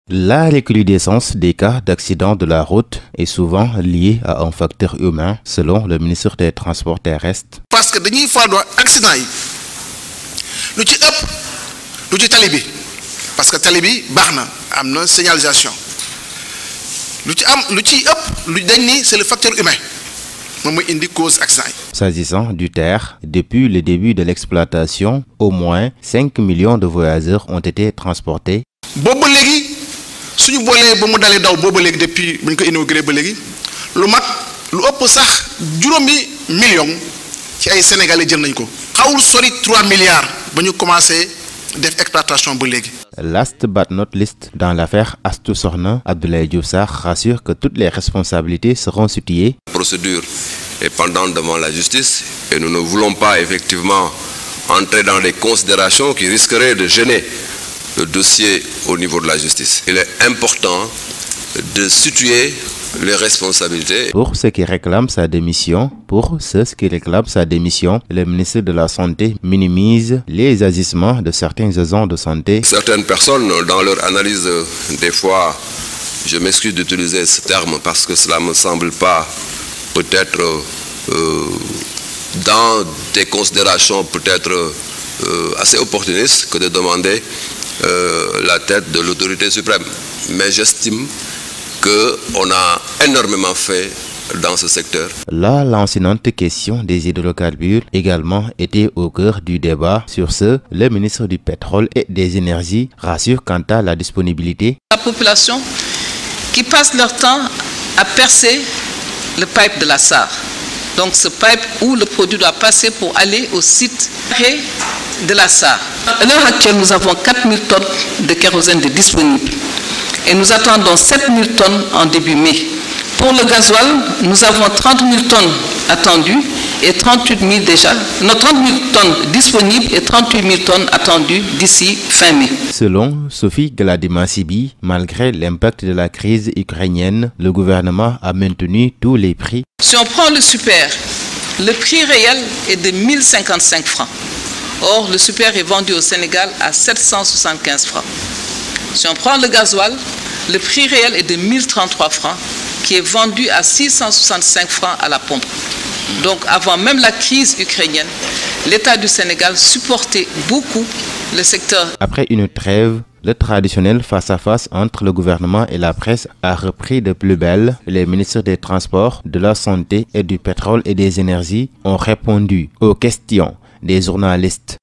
La recrudescence des cas d'accidents de la route est souvent liée à un facteur humain, selon le ministre des Transports terrestres. Parce que dañuy faadoo accident yi lu ci ëpp lu ci tali bi parce que tali bi baax na am na signalisation lu ci ëpp lu dañ ni c'est le facteur humain moom mooy indi cause accident yi. S'agissant du TER, depuis le début de l'exploitation, au moins 5 millions de voyageurs ont été transportés. Boobu léegi suñu boolee ba mu dalee daw boobu léegi depuis bu ñu ko inauguré ba léegi lu ëpp sax juróomi millions ci ay Sénégalais jël nañ ko. xawul sori 3 milliards ba ñu commencé def exploitation ba léegi. Last but not least, dans l'affaire Astou Sokhna, Abdoulaye Diouf Sarr rassure que toutes les responsabilités seront situées. La procédure est pendante devant la justice et nous ne voulons pas effectivement entrer dans des considérations qui risqueraient de gêner le dossier au niveau de la justice. Il est important de situer les responsabilités. Pour ceux qui réclament sa démission, le ministre de la Santé minimise les agissements de certains agents de santé. Certaines personnes, dans leur analyse, des fois, je m'excuse d'utiliser ce terme parce que cela ne me semble pas peut-être dans des considérations peut-être assez opportunistes que de demander la tête de l'autorité suprême. Mais j'estime qu'on a énormément fait dans ce secteur. La lancinante question des hydrocarbures également était au cœur du débat. Sur ce, le ministre du Pétrole et des Énergies rassure quant à la disponibilité. La population qui passe leur temps à percer le pipe de la SAR. Donc ce pipe où le produit doit passer pour aller au site de la SAR. À l'heure actuelle, nous avons 4000 tonnes de kérosène de disponible. Et nous attendons 7000 tonnes en début mai. Pour le gasoil, nous avons 30 000 tonnes attendues et 38 000 déjà. Nos 30 000 tonnes disponibles et 38 000 tonnes attendues d'ici fin mai. Selon Sophie Gladima-Sibi, malgré l'impact de la crise ukrainienne, le gouvernement a maintenu tous les prix. Si on prend le super, le prix réel est de 1055 francs. Or, le super est vendu au Sénégal à 775 francs. Si on prend le gasoil, le prix réel est de 1033 francs, qui est vendu à 665 francs à la pompe. Donc avant même la crise ukrainienne, l'État du Sénégal supportait beaucoup le secteur. Après une trêve, le traditionnel face-à-face entre le gouvernement et la presse a repris de plus belle. Les ministres des Transports, de la Santé et du Pétrole et des Énergies ont répondu aux questions des journalistes.